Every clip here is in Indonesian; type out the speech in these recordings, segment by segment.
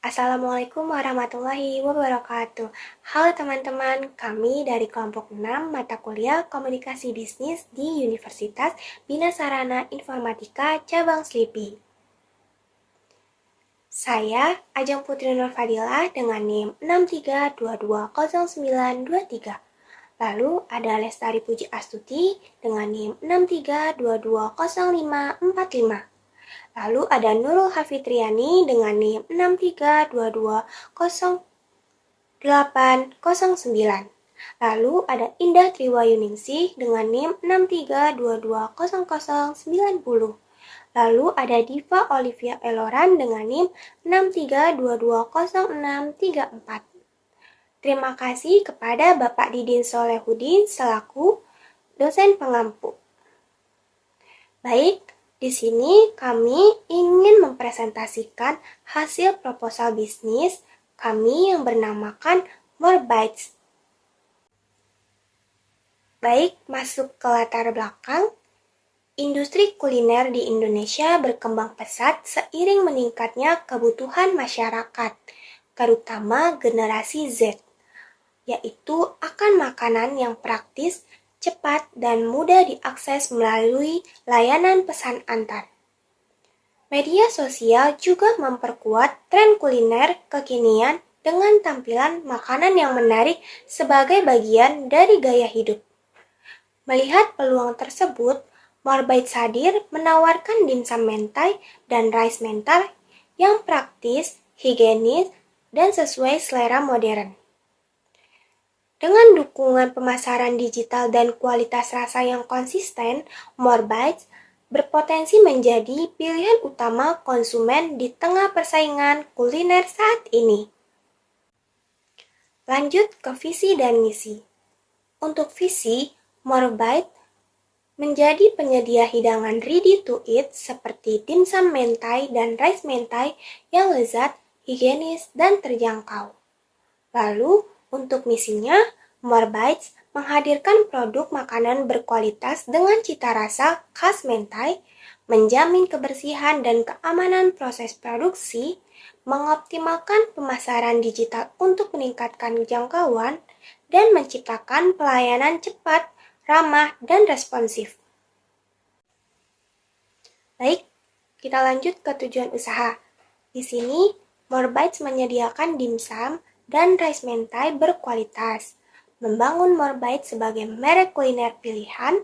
Assalamualaikum warahmatullahi wabarakatuh. Halo teman-teman, kami dari kelompok 6 mata kuliah Komunikasi Bisnis di Universitas Bina Sarana Informatika Cabang Slipi. Saya Ajeng Putri Nur Fadilah dengan NIM 63220923. Lalu ada Lestari Puji Astuti dengan NIM 63220545. Lalu ada Nurul Hafitriani dengan NIM 63220809. Lalu ada Indah Triwayuningsih dengan NIM 63220090. Lalu ada Diva Olivia Eloran dengan NIM 63220634. Terima kasih kepada Bapak Didin Solehudin selaku dosen pengampu. Baik, di sini kami ingin mempresentasikan hasil proposal bisnis kami yang bernamakan More Bites. Baik, masuk ke latar belakang. Industri kuliner di Indonesia berkembang pesat seiring meningkatnya kebutuhan masyarakat, terutama generasi Z, yaitu akan makanan yang praktis, cepat, dan mudah diakses melalui layanan pesan antar. Media sosial juga memperkuat tren kuliner kekinian dengan tampilan makanan yang menarik sebagai bagian dari gaya hidup. Melihat peluang tersebut, More Bites hadir menawarkan dimsum mentai dan rice mentai yang praktis, higienis, dan sesuai selera modern. Dengan dukungan pemasaran digital dan kualitas rasa yang konsisten, More Bites berpotensi menjadi pilihan utama konsumen di tengah persaingan kuliner saat ini. Lanjut ke visi dan misi. Untuk visi, More Bites menjadi penyedia hidangan ready to eat seperti dimsum mentai dan rice mentai yang lezat, higienis, dan terjangkau. Lalu, untuk misinya, More Bites menghadirkan produk makanan berkualitas dengan cita rasa khas mentai, menjamin kebersihan dan keamanan proses produksi, mengoptimalkan pemasaran digital untuk meningkatkan jangkauan, dan menciptakan pelayanan cepat, ramah, dan responsif. Baik, kita lanjut ke tujuan usaha. Di sini, More Bites menyediakan dimsum dan rice mentai berkualitas, membangun More Bites sebagai merek kuliner pilihan,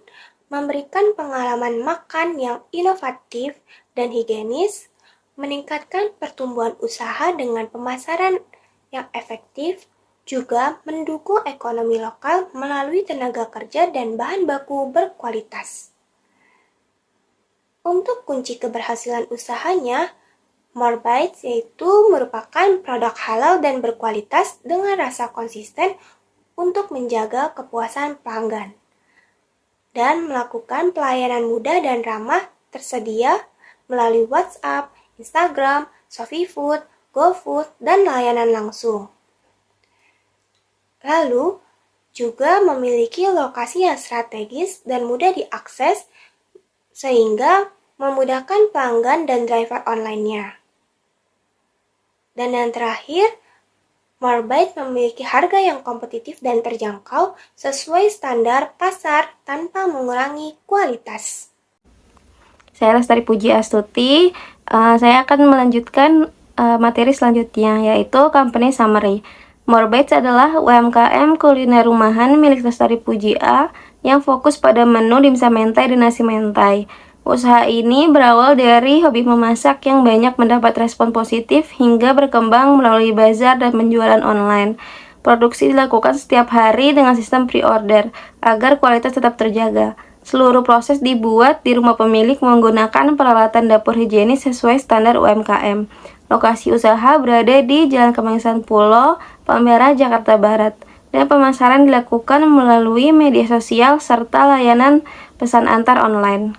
memberikan pengalaman makan yang inovatif dan higienis, meningkatkan pertumbuhan usaha dengan pemasaran yang efektif, juga mendukung ekonomi lokal melalui tenaga kerja dan bahan baku berkualitas. Untuk kunci keberhasilan usahanya, More Bites yaitu merupakan produk halal dan berkualitas dengan rasa konsisten untuk menjaga kepuasan pelanggan dan melakukan pelayanan mudah dan ramah tersedia melalui WhatsApp, Instagram, ShopeeFood, GoFood, dan layanan langsung. Lalu, juga memiliki lokasi yang strategis dan mudah diakses sehingga memudahkan pelanggan dan driver online-nya. Dan yang terakhir, More Bites memiliki harga yang kompetitif dan terjangkau sesuai standar pasar tanpa mengurangi kualitas. Saya Lestari Puji Astuti. Saya akan melanjutkan materi selanjutnya, yaitu Company Summary. More Bites adalah UMKM kuliner rumahan milik Lestari Puji A yang fokus pada menu dimsum mentai dan nasi mentai. Usaha ini berawal dari hobi memasak yang banyak mendapat respon positif hingga berkembang melalui bazar dan penjualan online. Produksi dilakukan setiap hari dengan sistem pre-order agar kualitas tetap terjaga. Seluruh proses dibuat di rumah pemilik menggunakan peralatan dapur higienis sesuai standar UMKM. Lokasi usaha berada di Jalan Kemayoran Pulo, Palmerah, Jakarta Barat. dan pemasaran dilakukan melalui media sosial serta layanan pesan antar online.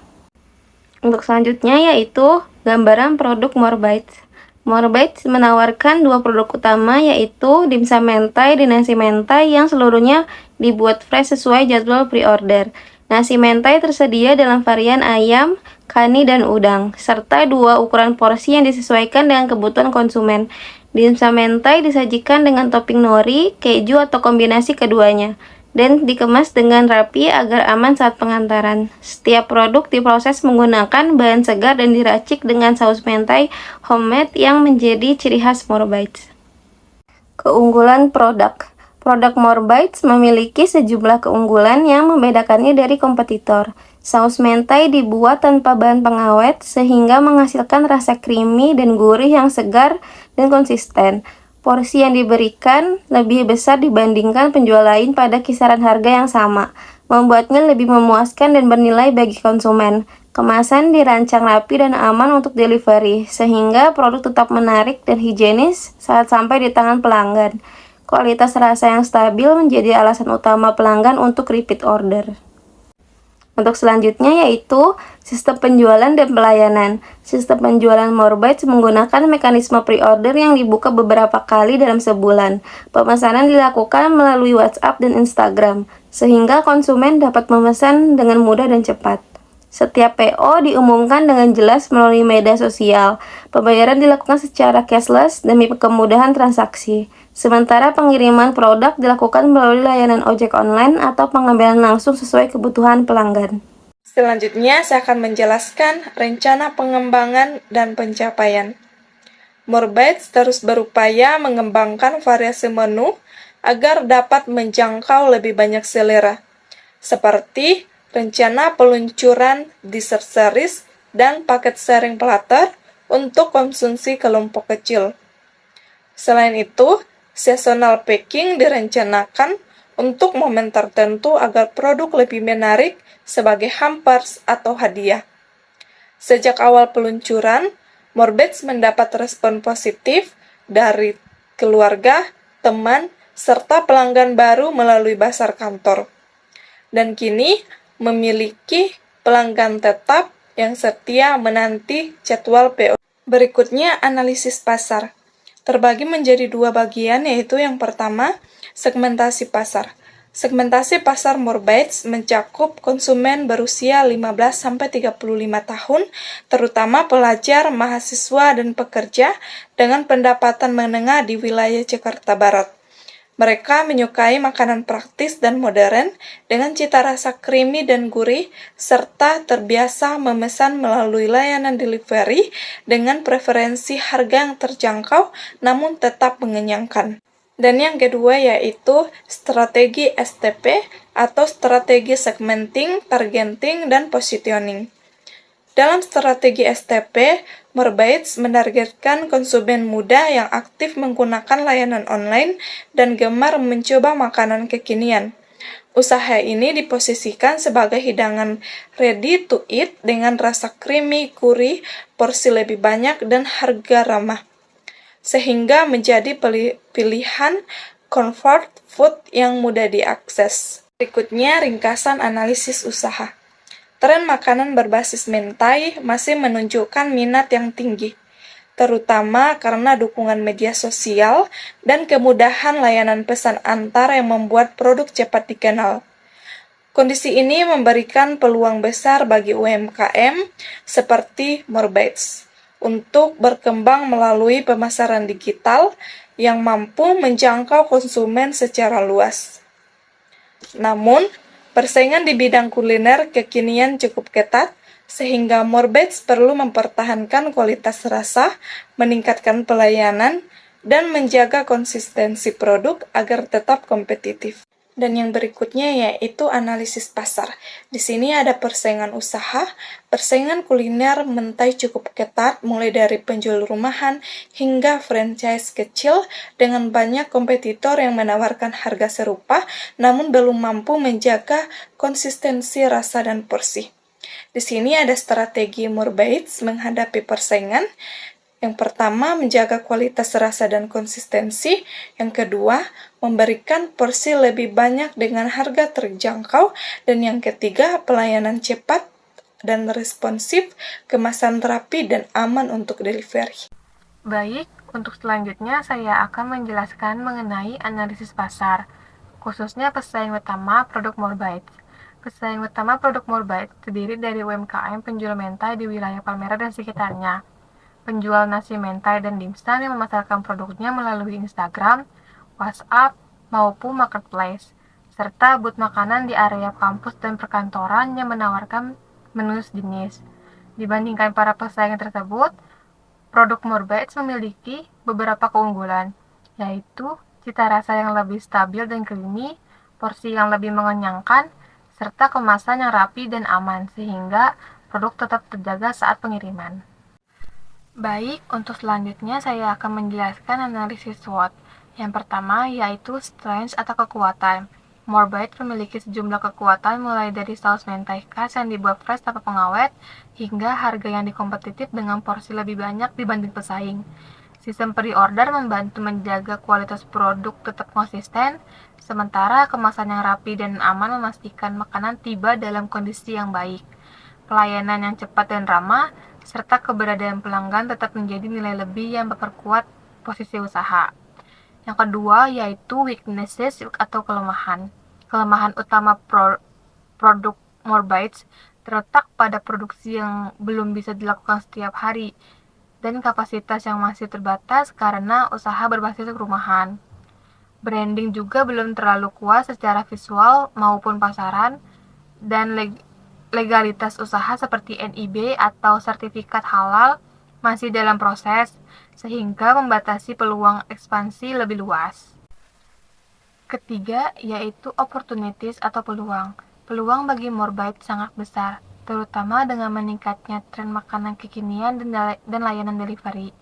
Untuk selanjutnya yaitu gambaran produk Morebites. Morebites menawarkan dua produk utama yaitu dimsum mentai dan nasi mentai yang seluruhnya dibuat fresh sesuai jadwal pre-order. Nasi mentai tersedia dalam varian ayam, kani, dan udang, serta dua ukuran porsi yang disesuaikan dengan kebutuhan konsumen. Dimsum mentai disajikan dengan topping nori, keju, atau kombinasi keduanya, dan dikemas dengan rapi agar aman saat pengantaran. Setiap produk diproses menggunakan bahan segar dan diracik dengan saus mentai homemade yang menjadi ciri khas Morebites. Keunggulan produk. Produk Morebites memiliki sejumlah keunggulan yang membedakannya dari kompetitor. Saus mentai dibuat tanpa bahan pengawet sehingga menghasilkan rasa creamy dan gurih yang segar dan konsisten. Porsi yang diberikan lebih besar dibandingkan penjual lain pada kisaran harga yang sama, membuatnya lebih memuaskan dan bernilai bagi konsumen. Kemasan dirancang rapi dan aman untuk delivery, sehingga produk tetap menarik dan higienis saat sampai di tangan pelanggan. Kualitas rasa yang stabil menjadi alasan utama pelanggan untuk repeat order. Untuk selanjutnya yaitu sistem penjualan dan pelayanan. Sistem penjualan Morebites menggunakan mekanisme pre-order yang dibuka beberapa kali dalam sebulan. Pemesanan dilakukan melalui WhatsApp dan Instagram, sehingga konsumen dapat memesan dengan mudah dan cepat. Setiap PO diumumkan dengan jelas melalui media sosial. Pembayaran dilakukan secara cashless demi kemudahan transaksi. Sementara pengiriman produk dilakukan melalui layanan ojek online atau pengambilan langsung sesuai kebutuhan pelanggan. Selanjutnya, saya akan menjelaskan rencana pengembangan dan pencapaian. Morebites terus berupaya mengembangkan variasi menu agar dapat menjangkau lebih banyak selera, seperti rencana peluncuran dessert series dan paket sharing platter untuk konsumsi kelompok kecil. Selain itu, seasonal packing direncanakan untuk momen tertentu agar produk lebih menarik sebagai hampers atau hadiah. Sejak awal peluncuran, Morebites mendapat respon positif dari keluarga, teman, serta pelanggan baru melalui pasar kantor. Dan kini memiliki pelanggan tetap yang setia menanti jadwal PO. Berikutnya, analisis pasar. Terbagi menjadi dua bagian, yaitu yang pertama, segmentasi pasar. Segmentasi pasar Morebites mencakup konsumen berusia 15-35 tahun, terutama pelajar, mahasiswa, dan pekerja dengan pendapatan menengah di wilayah Jakarta Barat. Mereka menyukai makanan praktis dan modern dengan cita rasa creamy dan gurih, serta terbiasa memesan melalui layanan delivery dengan preferensi harga yang terjangkau namun tetap mengenyangkan. Dan yang kedua yaitu strategi STP atau strategi segmenting, targeting, dan positioning. Dalam strategi STP, Morebites menargetkan konsumen muda yang aktif menggunakan layanan online dan gemar mencoba makanan kekinian. Usaha ini diposisikan sebagai hidangan ready to eat dengan rasa creamy, gurih, porsi lebih banyak, dan harga ramah, sehingga menjadi pilihan comfort food yang mudah diakses. Berikutnya, ringkasan analisis usaha. Tren makanan berbasis mentai masih menunjukkan minat yang tinggi, terutama karena dukungan media sosial dan kemudahan layanan pesan antar yang membuat produk cepat dikenal. Kondisi ini memberikan peluang besar bagi UMKM seperti Morebites untuk berkembang melalui pemasaran digital yang mampu menjangkau konsumen secara luas. Namun, persaingan di bidang kuliner kekinian cukup ketat, sehingga Morebites perlu mempertahankan kualitas rasa, meningkatkan pelayanan, dan menjaga konsistensi produk agar tetap kompetitif. Dan yang berikutnya yaitu analisis pasar. Di sini ada persaingan usaha. Persaingan kuliner mentai cukup ketat mulai dari penjual rumahan hingga franchise kecil dengan banyak kompetitor yang menawarkan harga serupa namun belum mampu menjaga konsistensi rasa dan porsi. Di sini ada strategi Morebites menghadapi persaingan. Yang pertama, menjaga kualitas rasa dan konsistensi. Yang kedua, memberikan porsi lebih banyak dengan harga terjangkau. Dan yang ketiga, pelayanan cepat dan responsif, kemasan rapi dan aman untuk delivery. Baik, untuk selanjutnya saya akan menjelaskan mengenai analisis pasar, khususnya pesaing utama produk Morebites. Pesaing utama produk Morebites terdiri dari UMKM penjual mentai di wilayah Palmerah dan sekitarnya, penjual nasi mentai dan dimsum yang memasarkan produknya melalui Instagram, WhatsApp, maupun marketplace, serta booth makanan di area kampus dan perkantoran yang menawarkan menu sejenis. Dibandingkan para pesaing tersebut, produk Morebites memiliki beberapa keunggulan, yaitu cita rasa yang lebih stabil dan creamy, porsi yang lebih mengenyangkan, serta kemasan yang rapi dan aman, sehingga produk tetap terjaga saat pengiriman. Baik, untuk selanjutnya saya akan menjelaskan analisis SWOT. Yang pertama yaitu strength atau kekuatan. Morebites memiliki sejumlah kekuatan mulai dari saus mentai khas yang dibuat fresh tanpa pengawet, hingga harga yang kompetitif dengan porsi lebih banyak dibanding pesaing. Sistem pre-order membantu menjaga kualitas produk tetap konsisten, sementara kemasan yang rapi dan aman memastikan makanan tiba dalam kondisi yang baik. Pelayanan yang cepat dan ramah, serta keberadaan pelanggan tetap menjadi nilai lebih yang memperkuat posisi usaha. Yang kedua yaitu weaknesses atau kelemahan. Kelemahan utama produk Morebites terletak pada produksi yang belum bisa dilakukan setiap hari dan kapasitas yang masih terbatas karena usaha berbasis rumahan. Branding juga belum terlalu kuat secara visual maupun pasaran, dan legalitas usaha seperti NIB atau sertifikat halal masih dalam proses, sehingga membatasi peluang ekspansi lebih luas. Ketiga, yaitu opportunities atau peluang. Peluang bagi Morebites sangat besar, terutama dengan meningkatnya tren makanan kekinian dan layanan delivery.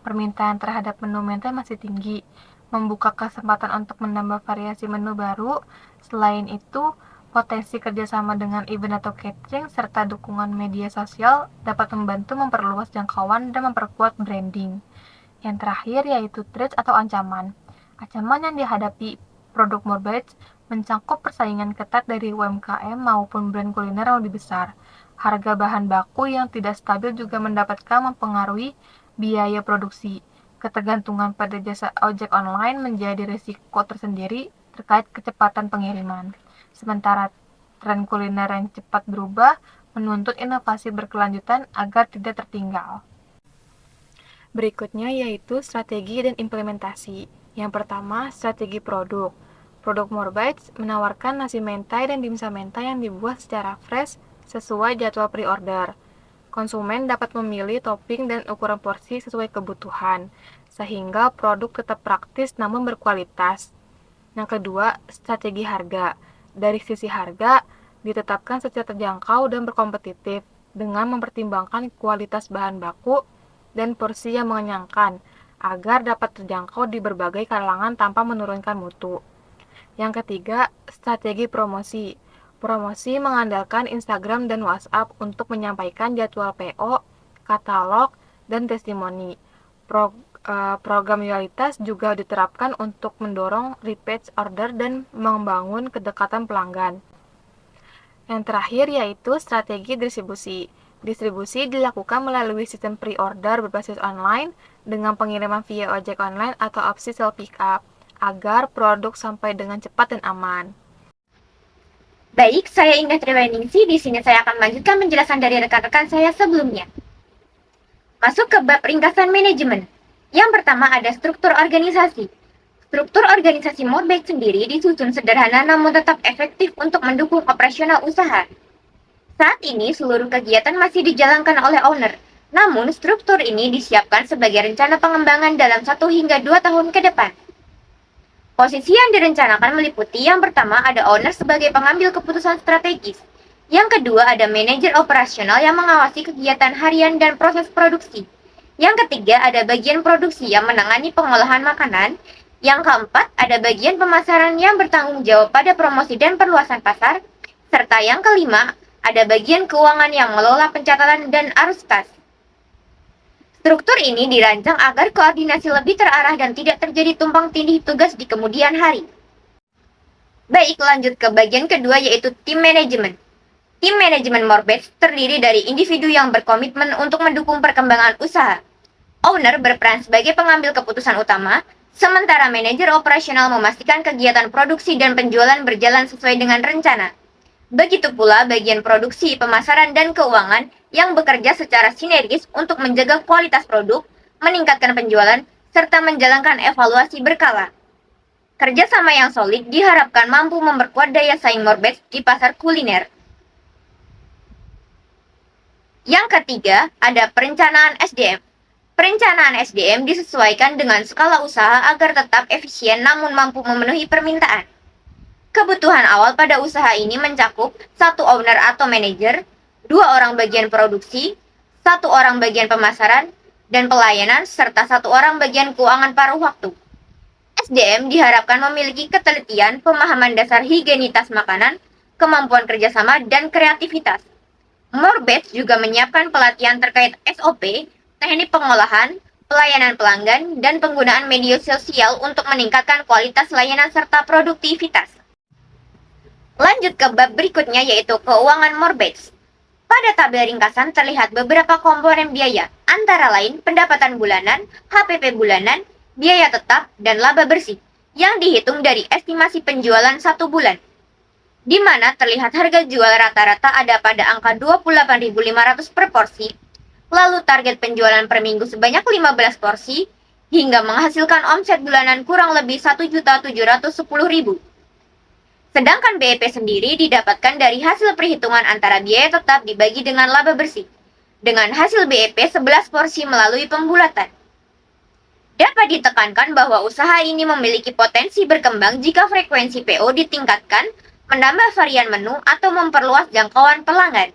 Permintaan terhadap menu mentai masih tinggi, membuka kesempatan untuk menambah variasi menu baru. Selain itu, potensi kerjasama dengan event atau catering serta dukungan media sosial dapat membantu memperluas jangkauan dan memperkuat branding. Yang terakhir yaitu threats atau ancaman. Ancaman yang dihadapi produk Morebites mencakup persaingan ketat dari UMKM maupun brand kuliner yang lebih besar. Harga bahan baku yang tidak stabil juga mempengaruhi biaya produksi. Ketergantungan pada jasa ojek online menjadi risiko tersendiri terkait kecepatan pengiriman. Sementara tren kuliner yang cepat berubah menuntut inovasi berkelanjutan agar tidak tertinggal. Berikutnya yaitu strategi dan implementasi. Yang pertama, strategi produk. Produk Morebites menawarkan nasi mentai dan dimsum mentai yang dibuat secara fresh sesuai jadwal pre-order. Konsumen dapat memilih topping dan ukuran porsi sesuai kebutuhan, sehingga produk tetap praktis namun berkualitas. Yang kedua, strategi harga. Dari sisi harga, ditetapkan secara terjangkau dan berkompetitif dengan mempertimbangkan kualitas bahan baku dan porsi yang mengenyangkan agar dapat terjangkau di berbagai kalangan tanpa menurunkan mutu. Yang ketiga, strategi promosi. Promosi mengandalkan Instagram dan WhatsApp untuk menyampaikan jadwal PO, katalog, dan testimoni. Program loyalitas juga diterapkan untuk mendorong repeat order dan membangun kedekatan pelanggan. Yang terakhir yaitu strategi distribusi. Distribusi dilakukan melalui sistem pre-order berbasis online dengan pengiriman via ojek online atau opsi self pick-up agar produk sampai dengan cepat dan aman. Baik, saya Indah Triwaningsi. Di sini saya akan melanjutkan penjelasan dari rekan-rekan saya sebelumnya. Masuk ke bab ringkasan manajemen. Yang pertama ada struktur organisasi. Struktur organisasi Morebites sendiri disusun sederhana namun tetap efektif untuk mendukung operasional usaha. Saat ini seluruh kegiatan masih dijalankan oleh owner, namun struktur ini disiapkan sebagai rencana pengembangan dalam 1 hingga 2 tahun ke depan. Posisi yang direncanakan meliputi yang pertama ada owner sebagai pengambil keputusan strategis. Yang kedua ada manajer operasional yang mengawasi kegiatan harian dan proses produksi. Yang ketiga ada bagian produksi yang menangani pengolahan makanan. Yang keempat ada bagian pemasaran yang bertanggung jawab pada promosi dan perluasan pasar. Serta yang kelima ada bagian keuangan yang mengelola pencatatan dan arus kas. Struktur ini dirancang agar koordinasi lebih terarah dan tidak terjadi tumpang tindih tugas di kemudian hari. Baik, lanjut ke bagian kedua yaitu tim manajemen. Tim manajemen Morbets terdiri dari individu yang berkomitmen untuk mendukung perkembangan usaha. Owner berperan sebagai pengambil keputusan utama, sementara manajer operasional memastikan kegiatan produksi dan penjualan berjalan sesuai dengan rencana. Begitu pula bagian produksi, pemasaran, dan keuangan yang bekerja secara sinergis untuk menjaga kualitas produk, meningkatkan penjualan, serta menjalankan evaluasi berkala. Kerjasama yang solid diharapkan mampu memperkuat daya saing Morbets di pasar kuliner. Yang ketiga, ada perencanaan SDM. Perencanaan SDM disesuaikan dengan skala usaha agar tetap efisien namun mampu memenuhi permintaan. Kebutuhan awal pada usaha ini mencakup 1 owner atau manajer, 2 orang bagian produksi, 1 orang bagian pemasaran dan pelayanan, serta 1 orang bagian keuangan paruh waktu. SDM diharapkan memiliki ketelitian, pemahaman dasar higienitas makanan, kemampuan kerjasama, dan kreativitas. Morbets juga menyiapkan pelatihan terkait SOP, teknik pengolahan, pelayanan pelanggan, dan penggunaan media sosial untuk meningkatkan kualitas layanan serta produktivitas. Lanjut ke bab berikutnya yaitu keuangan Morbets. Pada tabel ringkasan terlihat beberapa komponen biaya, antara lain pendapatan bulanan, HPP bulanan, biaya tetap, dan laba bersih, yang dihitung dari estimasi penjualan 1 bulan, di mana terlihat harga jual rata-rata ada pada angka 28.500 per porsi, lalu target penjualan per minggu sebanyak 15 porsi, hingga menghasilkan omset bulanan kurang lebih 1.710.000. Sedangkan BEP sendiri didapatkan dari hasil perhitungan antara biaya tetap dibagi dengan laba bersih, dengan hasil BEP 11 porsi melalui pembulatan. Dapat ditekankan bahwa usaha ini memiliki potensi berkembang jika frekuensi PO ditingkatkan, menambah varian menu, atau memperluas jangkauan pelanggan.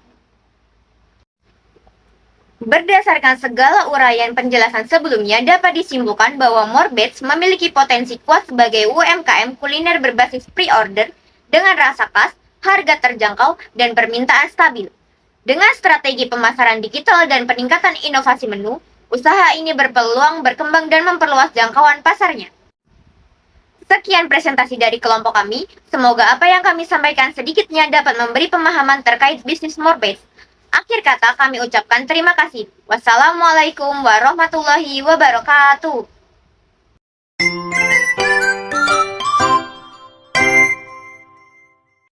Berdasarkan segala uraian penjelasan sebelumnya, dapat disimpulkan bahwa Morbets memiliki potensi kuat sebagai UMKM kuliner berbasis pre-order dengan rasa khas, harga terjangkau, dan permintaan stabil. Dengan strategi pemasaran digital dan peningkatan inovasi menu, usaha ini berpeluang berkembang dan memperluas jangkauan pasarnya. Sekian presentasi dari kelompok kami, semoga apa yang kami sampaikan sedikitnya dapat memberi pemahaman terkait bisnis Morbets. Akhir kata kami ucapkan terima kasih. Wassalamualaikum warahmatullahi wabarakatuh.